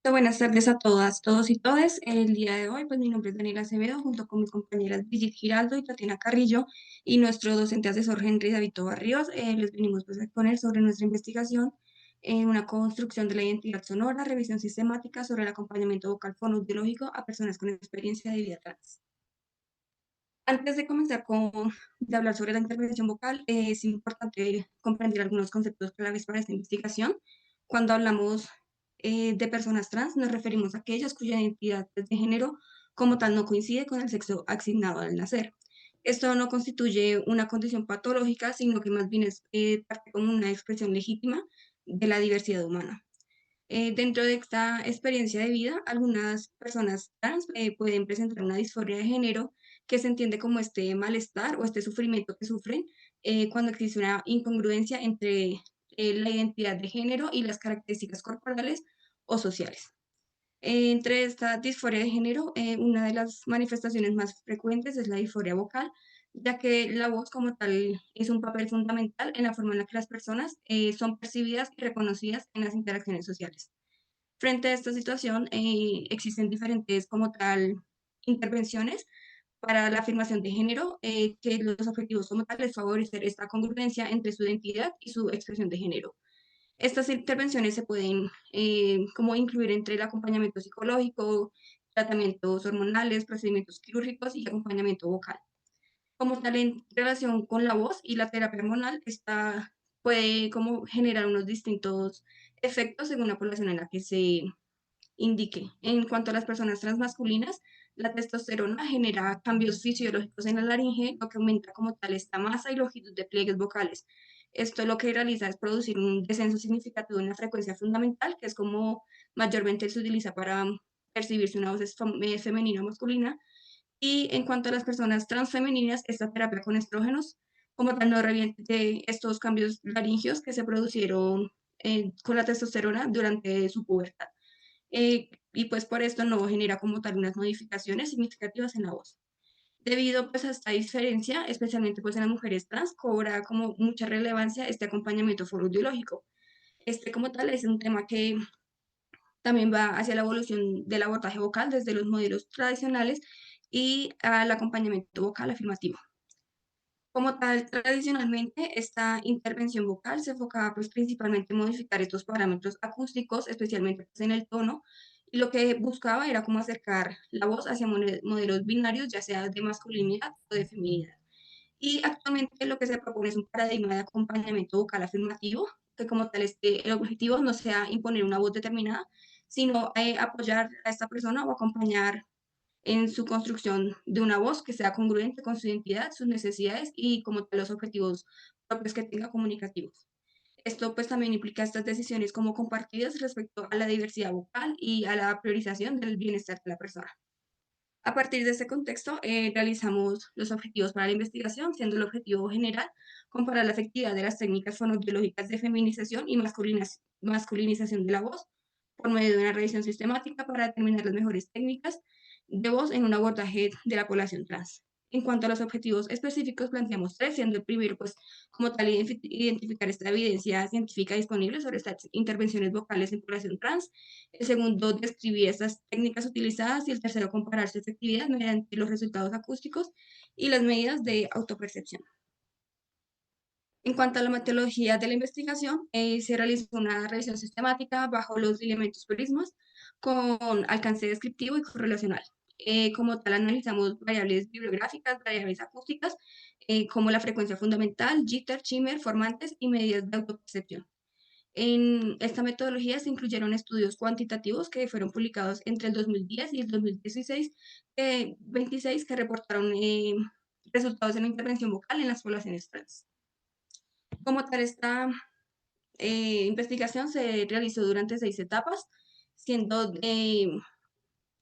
Buenas tardes a todas, todos y todes. El día de hoy, pues mi nombre es Daniela Acevedo, junto con mis compañeras Brigitte Giraldo y Tatiana Carrillo, y nuestro docente asesor Henry David Barrios, les venimos pues, a exponer sobre nuestra investigación en una construcción de la identidad sonora, revisión sistemática sobre el acompañamiento vocal fonoaudiológico a personas con experiencia de vida trans. Antes de comenzar de hablar sobre la intervención vocal, es importante comprender algunos conceptos claves para esta investigación. Cuando hablamos de personas trans, nos referimos a aquellas cuya identidad de género como tal no coincide con el sexo asignado al nacer. Esto no constituye una condición patológica, sino que más bien es parte como una expresión legítima de la diversidad humana. Dentro de esta experiencia de vida, algunas personas trans pueden presentar una disforia de género que se entiende como este malestar o este sufrimiento que sufren cuando existe una incongruencia entre la identidad de género y las características corporales o sociales. Entre esta disforia de género, una de las manifestaciones más frecuentes es la disforia vocal, ya que la voz como tal es un papel fundamental en la forma en la que las personas son percibidas y reconocidas en las interacciones sociales. Frente a esta situación, existen diferentes como tal intervenciones para la afirmación de género, que los objetivos como tal es favorecer esta congruencia entre su identidad y su expresión de género. Estas intervenciones se pueden como incluir entre el acompañamiento psicológico, tratamientos hormonales, procedimientos quirúrgicos y acompañamiento vocal. Como tal, en relación con la voz y la terapia hormonal, esta puede como generar unos distintos efectos según la población en la que se indique. En cuanto a las personas transmasculinas, la testosterona genera cambios fisiológicos en la laringe, lo que aumenta como tal esta masa y longitud de pliegues vocales. Esto lo que realiza es producir un descenso significativo en la frecuencia fundamental, que es como mayormente se utiliza para percibir si una voz es femenina o masculina. Y en cuanto a las personas transfemeninas, esta terapia con estrógenos, como tal, no revierte estos cambios laringios que se producieron con la testosterona durante su pubertad. Y pues por esto no genera como tal unas modificaciones significativas en la voz. Debido pues a esta diferencia, especialmente pues en las mujeres trans, cobra como mucha relevancia este acompañamiento fonoaudiológico. Este como tal es un tema que también va hacia la evolución del abordaje vocal desde los modelos tradicionales y al acompañamiento vocal afirmativo. Como tal, tradicionalmente, esta intervención vocal se enfocaba pues, principalmente en modificar estos parámetros acústicos, especialmente pues, en el tono, y lo que buscaba era como acercar la voz hacia modelos binarios, ya sea de masculinidad o de feminidad. Y actualmente lo que se propone es un paradigma de acompañamiento vocal afirmativo, que como tal el objetivo no sea imponer una voz determinada, sino apoyar a esta persona o acompañar en su construcción de una voz que sea congruente con su identidad, sus necesidades y como tal los objetivos propios que tenga comunicativos. Esto pues también implica estas decisiones como compartidas respecto a la diversidad vocal y a la priorización del bienestar de la persona. A partir de este contexto, realizamos los objetivos para la investigación, siendo el objetivo general comparar la efectividad de las técnicas fonoaudiológicas de feminización y masculinización de la voz por medio de una revisión sistemática para determinar las mejores técnicas de voz en un abordaje de la población trans. En cuanto a los objetivos específicos, planteamos tres, siendo el primero, pues, como tal, identificar esta evidencia científica disponible sobre estas intervenciones vocales en población trans. El segundo, describir estas técnicas utilizadas. Y el tercero, comparar su efectividad mediante los resultados acústicos y las medidas de autopercepción. En cuanto a la metodología de la investigación, se realizó una revisión sistemática bajo los elementos prismas con alcance descriptivo y correlacional. Como tal, analizamos variables bibliográficas, variables acústicas, como la frecuencia fundamental, jitter, shimmer, formantes y medidas de autopercepción. En esta metodología se incluyeron estudios cuantitativos que fueron publicados entre el 2010 y el 2016, 26 que reportaron resultados en la intervención vocal en las poblaciones trans. Como tal, esta investigación se realizó durante 6 etapas, siendo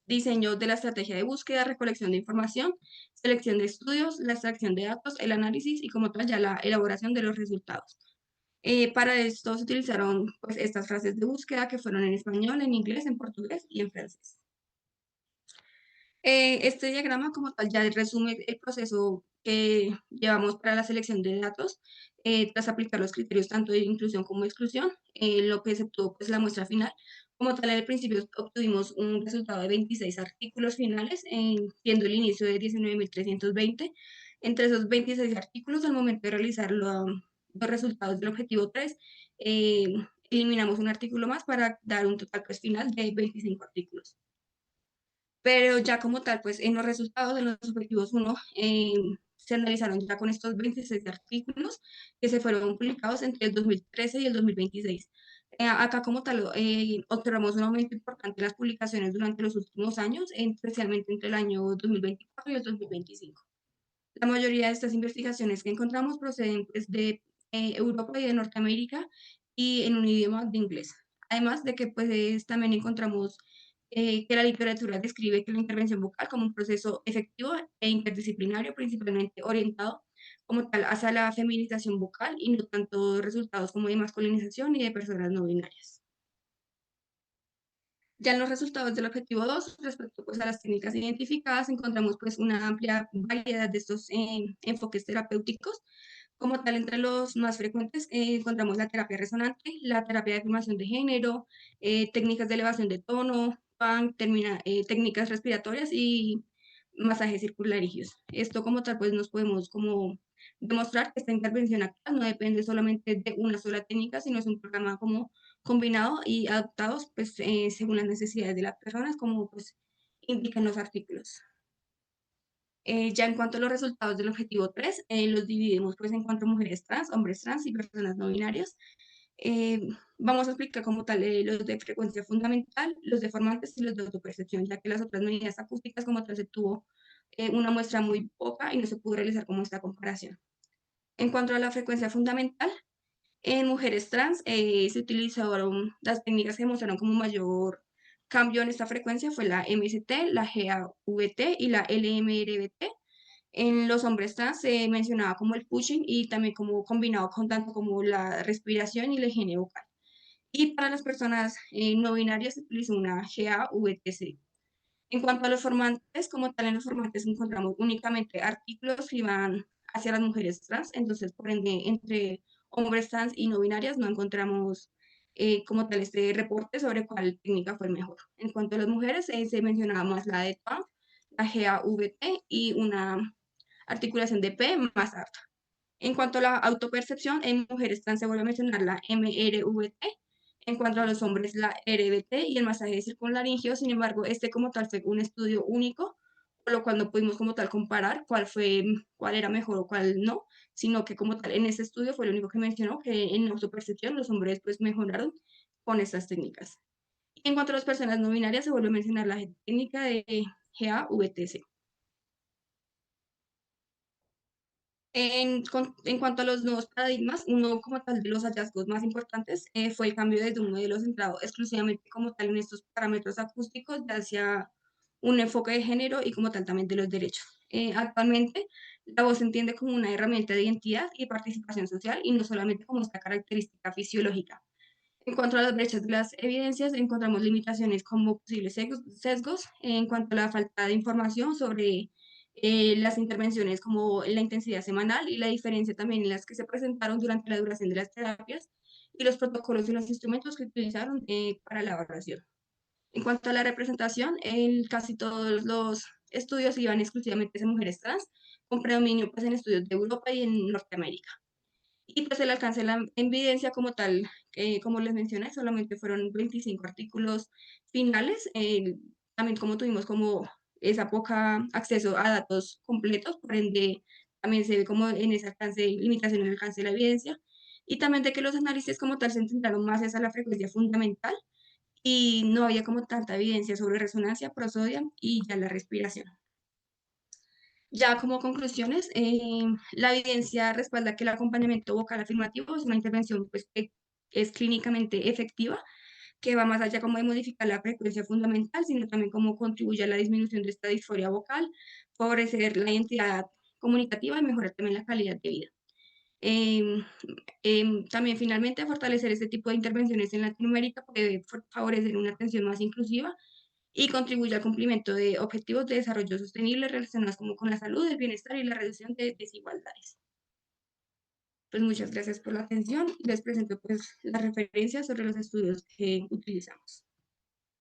diseño de la estrategia de búsqueda, recolección de información, selección de estudios, la extracción de datos, el análisis y como tal ya la elaboración de los resultados. Para esto se utilizaron pues, estas frases de búsqueda que fueron en español, en inglés, en portugués y en francés. Este diagrama como tal ya resume el proceso que llevamos para la selección de datos, tras aplicar los criterios tanto de inclusión como de exclusión, lo que se obtuvo pues la muestra final Como tal, al principio obtuvimos un resultado de 26 artículos finales, siendo el inicio de 19.320. Entre esos 26 artículos, al momento de realizar los resultados del objetivo 3, eh, eliminamos un artículo más para dar un total pues, final de 25 artículos. Pero ya como tal, pues en los resultados de los objetivos 1 se analizaron ya con estos 26 artículos que se fueron publicados entre el 2013 y el 2026. Acá como tal observamos un aumento importante en las publicaciones durante los últimos años, especialmente entre el año 2024 y el 2025. La mayoría de estas investigaciones que encontramos proceden pues, de Europa y de Norteamérica y en un idioma de inglés. Además de que pues, también encontramos que la literatura describe que la intervención vocal como un proceso efectivo e interdisciplinario, principalmente orientado como tal hacia la feminización vocal y no tanto resultados como de masculinización y de personas no binarias. Ya en los resultados del objetivo 2, respecto pues, a las técnicas identificadas, encontramos pues, una amplia variedad de estos enfoques terapéuticos. Como tal, entre los más frecuentes encontramos la terapia resonante, la terapia de afirmación de género, técnicas de elevación de tono, técnicas respiratorias y masajes circularígeos. Esto como tal, pues nos podemos como demostrar que esta intervención actual no depende solamente de una sola técnica, sino es un programa como combinado y adaptados pues según las necesidades de las personas, como pues indican los artículos. Ya en cuanto a los resultados del objetivo 3, los dividimos pues en cuanto a mujeres trans, hombres trans y personas no binarias. Eh, Vamos a explicar como tal los de frecuencia fundamental, los deformantes y los de autopercepción, ya que las otras medidas acústicas como tal se tuvo una muestra muy poca y no se pudo realizar como esta comparación. En cuanto a la frecuencia fundamental, en mujeres trans se utilizaron las técnicas que mostraron como mayor cambio en esta frecuencia fue la MST, la GAVT y la LMRBT. En los hombres trans se mencionaba como el pushing y también como combinado con tanto como la respiración y la higiene vocal. Y para las personas no binarias se utilizó una GAVTC. En cuanto a los formantes, como tal en los formantes encontramos únicamente artículos que iban hacia las mujeres trans, entonces por ende entre hombres trans y no binarias no encontramos como tal este reporte sobre cuál técnica fue el mejor. En cuanto a las mujeres, se mencionaba más la de TAMP, la GAVT y una articulación de P más alta. En cuanto a la autopercepción, en mujeres trans se vuelve a mencionar la MRVT, en cuanto a los hombres la RBT y el masaje circunlaringio. Sin embargo, este como tal fue un estudio único, por lo cual no pudimos como tal comparar cuál era mejor o cuál no, sino que como tal en ese estudio fue lo único que mencionó que en autopercepción los hombres pues mejoraron con estas técnicas. Y en cuanto a las personas no binarias, se vuelve a mencionar la técnica de GAVTC. En cuanto a los nuevos paradigmas, uno como tal de los hallazgos más importantes fue el cambio desde un modelo centrado exclusivamente como tal en estos parámetros acústicos hacia un enfoque de género y como tal también de los derechos. Actualmente, la voz se entiende como una herramienta de identidad y participación social y no solamente como esta característica fisiológica. En cuanto a las brechas de las evidencias, encontramos limitaciones como posibles sesgos en cuanto a la falta de información sobre las intervenciones como la intensidad semanal y la diferencia también en las que se presentaron durante la duración de las terapias y los protocolos y los instrumentos que utilizaron para la evaluación. En cuanto a la representación, casi todos los estudios iban exclusivamente en mujeres trans, con predominio pues, en estudios de Europa y en Norteamérica. Y pues el alcance de la evidencia como tal, como les mencioné, solamente fueron 25 artículos finales. También como tuvimos como esa poca acceso a datos completos, por ende también se ve como en ese alcance, limitación en el alcance de la evidencia. Y también de que los análisis como tal se centraron más a la frecuencia fundamental y no había como tanta evidencia sobre resonancia, prosodia y ya la respiración. Ya como conclusiones, la evidencia respalda que el acompañamiento vocal afirmativo es una intervención pues, que es clínicamente efectiva, que va más allá como de modificar la frecuencia fundamental, sino también como contribuye a la disminución de esta disforia vocal, favorecer la identidad comunicativa y mejorar también la calidad de vida. Em, También finalmente fortalecer este tipo de intervenciones en Latinoamérica puede favorecer una atención más inclusiva y contribuye al cumplimiento de objetivos de desarrollo sostenible relacionados como con la salud, el bienestar y la reducción de desigualdades. Pues muchas gracias por la atención. Les presento pues las referencias sobre los estudios que utilizamos.